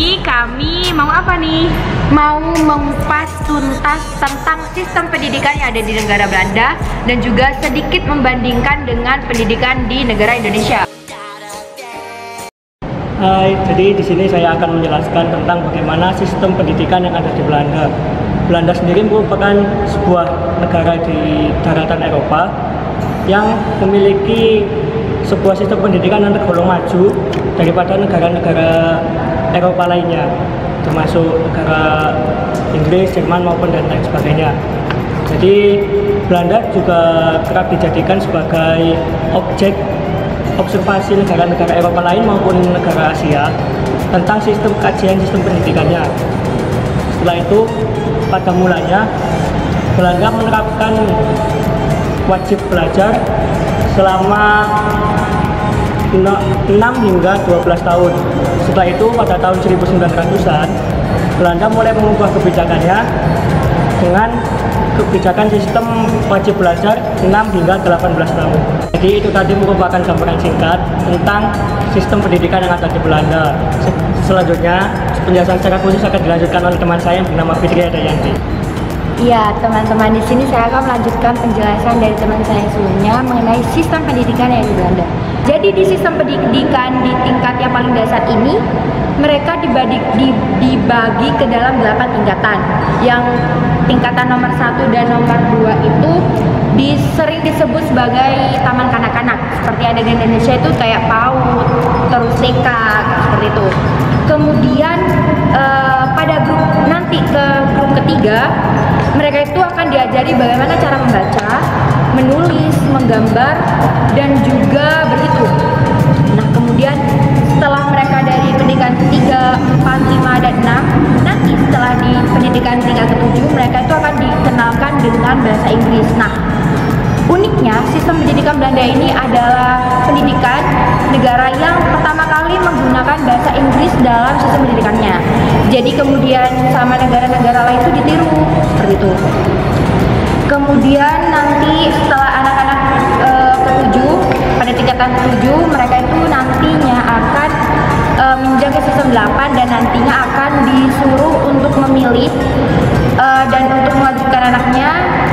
ini kami mau apa nih? Mau mengupas tuntas tentang sistem pendidikan yang ada di negara Belanda dan juga sedikit membandingkan dengan pendidikan di negara Indonesia. Hai, jadi di sini saya akan menjelaskan tentang bagaimana sistem pendidikan yang ada di Belanda. Belanda sendiri merupakan sebuah negara di daratan Eropa yang memiliki sebuah sistem pendidikan yang tergolong maju daripada negara-negara Eropa lainnya, termasuk negara Inggris, Jerman maupun dan lain sebagainya. Jadi Belanda juga kerap dijadikan sebagai objek observasi negara-negara Eropa lain maupun negara Asia tentang sistem kajian sistem pendidikannya. Setelah itu, pada mulanya Belanda menerapkan wajib belajar selama 6 hingga 12 tahun. Setelah itu pada tahun 1900-an Belanda mulai mengubah kebijakannya dengan kebijakan sistem wajib belajar 6 hingga 18 tahun. Jadi itu tadi merupakan gambaran singkat tentang sistem pendidikan yang ada di Belanda. Selanjutnya penjelasan secara khusus akan dilanjutkan oleh teman saya yang bernama Fitri Adayanti. Iya, teman-teman, di sini saya akan melanjutkan penjelasan dari teman saya sebelumnya mengenai sistem pendidikan yang di Belanda. Jadi di sistem pendidikan di tingkat yang paling dasar ini, mereka dibagi ke dalam 8 tingkatan. Yang tingkatan nomor 1 dan nomor 2 itu sering disebut sebagai taman kanak-kanak. Seperti ada di Indonesia itu kayak PAUD, terus TK, seperti itu. Kemudian pada grup nanti ke grup ketiga, mereka itu akan diajari bagaimana cara membaca, menulis, menggambar, dan juga berhitung. Nah, kemudian setelah mereka dari pendidikan 3, 4, 5, dan 6, nanti setelah di pendidikan tingkat ke-7, mereka itu akan dikenalkan dengan bahasa Inggris. Nah, uniknya sistem pendidikan Belanda ini adalah pendidikan negara yang pertama kali menggunakan bahasa Inggris dalam sistem pendidikannya. Jadi kemudian sama negara-negara lain itu ditiru seperti itu. Kemudian nanti setelah anak-anak ke-7 pada tingkatan ke-7, mereka itu nantinya akan menjaga sistem 8 dan nantinya akan disuruh untuk memilih dan untuk melanjutkan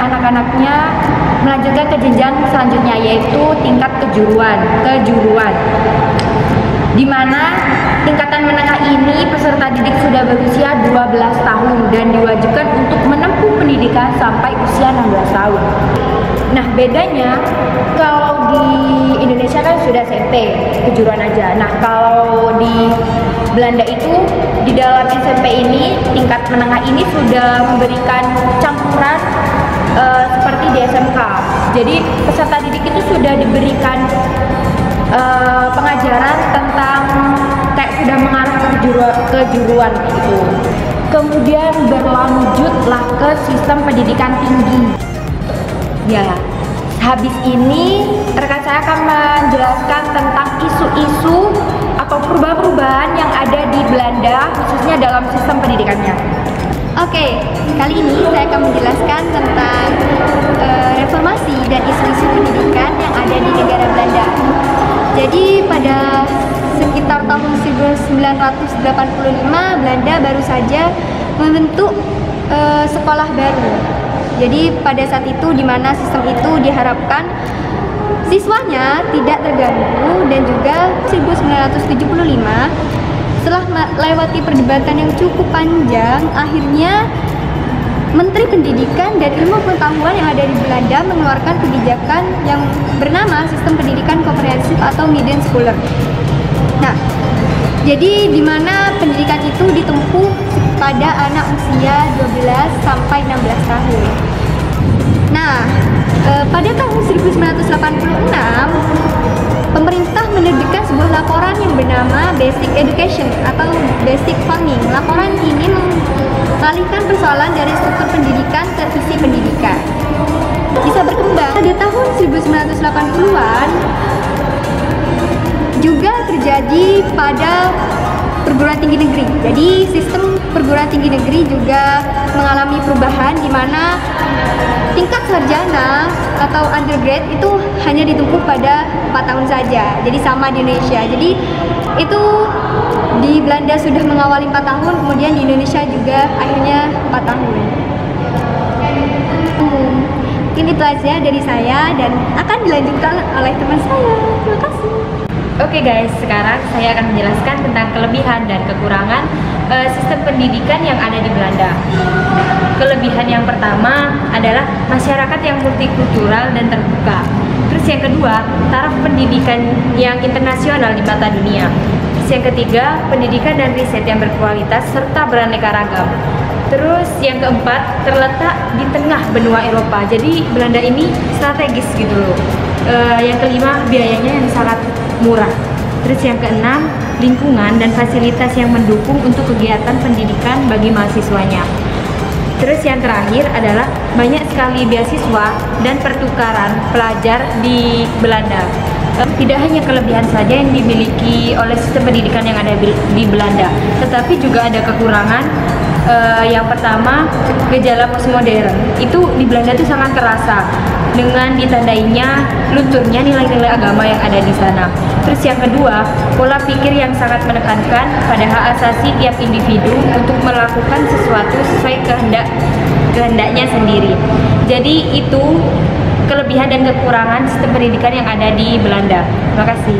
anak-anaknya melanjutkan ke jenjang selanjutnya, yaitu tingkat kejuruan, di mana tingkatan menengah ini peserta didik sudah berusia 12 tahun dan diwajibkan untuk menempuh pendidikan sampai usia 16 tahun. Nah, bedanya kalau di Indonesia kan sudah SMP, kejuruan aja. Nah, kalau di Belanda itu di dalam SMP ini, tingkat menengah ini sudah memberikan campuran seperti di SMK. Jadi peserta didik itu sudah diberikan pengajaran tentang kayak sudah mengarah ke kejuruan gitu. Kemudian berlanjutlah ke sistem pendidikan tinggi. Ya, habis ini rekan saya akan menjelaskan tentang isu-isu atau perubahan-perubahan yang ada di Belanda khususnya dalam sistem pendidikannya. Oke, kali ini saya akan menjelaskan tentang reformasi dan isu-isu pendidikan yang ada di negara Belanda. Jadi pada sekitar tahun 1985, Belanda baru saja membentuk sekolah baru. Jadi pada saat itu di mana sistem itu diharapkan siswanya tidak terganggu, dan juga 1975 setelah melewati perdebatan yang cukup panjang, akhirnya Menteri Pendidikan dan Ilmu Pengetahuan yang ada di Belanda mengeluarkan kebijakan yang bernama Sistem Pendidikan Komprehensif atau Middenschooler. Nah, jadi di mana pendidikan itu ditempuh pada anak usia 12 sampai 16 tahun. Nah, pada tahun 1986 pemerintah menerbitkan sebuah laporan yang bernama Basic Education atau Basic Farming. Laporan ini mengalihkan persoalan dari struktur pendidikan ke visi pendidikan. Bisa berkembang. Pada tahun 1980-an juga terjadi pada perguruan tinggi negeri. Jadi sistem perguruan tinggi negeri juga mengalami perubahan di mana tingkat sarjana atau undergrad itu hanya ditempuh pada 4 tahun saja. Jadi sama di Indonesia. Jadi itu di Belanda sudah mengawali 4 tahun, kemudian di Indonesia juga akhirnya 4 tahun. Mungkin itu aja dari saya dan akan dilanjutkan oleh teman saya. Terima kasih. Oke guys, sekarang saya akan menjelaskan tentang kelebihan dan kekurangan sistem pendidikan yang ada di Belanda. Kelebihan yang pertama adalah masyarakat yang multikultural dan terbuka. Terus yang kedua, taraf pendidikan yang internasional di mata dunia. Terus yang ketiga, pendidikan dan riset yang berkualitas serta beraneka ragam. Terus yang keempat, terletak di tengah benua Eropa. Jadi Belanda ini strategis gitu loh. Yang kelima, biayanya yang sangat murah. Terus yang keenam, lingkungan dan fasilitas yang mendukung untuk kegiatan pendidikan bagi mahasiswanya. Terus yang terakhir adalah banyak sekali beasiswa dan pertukaran pelajar di Belanda. Tidak hanya kelebihan saja yang dimiliki oleh sistem pendidikan yang ada di Belanda, tetapi juga ada kekurangan. Yang pertama, gejala postmodern. Itu di Belanda itu sangat terasa dengan ditandainya lunturnya nilai-nilai agama yang ada di sana. Terus yang kedua, pola pikir yang sangat menekankan pada hak asasi tiap individu untuk melakukan sesuatu sesuai kehendaknya sendiri. Jadi itu kelebihan dan kekurangan sistem pendidikan yang ada di Belanda. Terima kasih.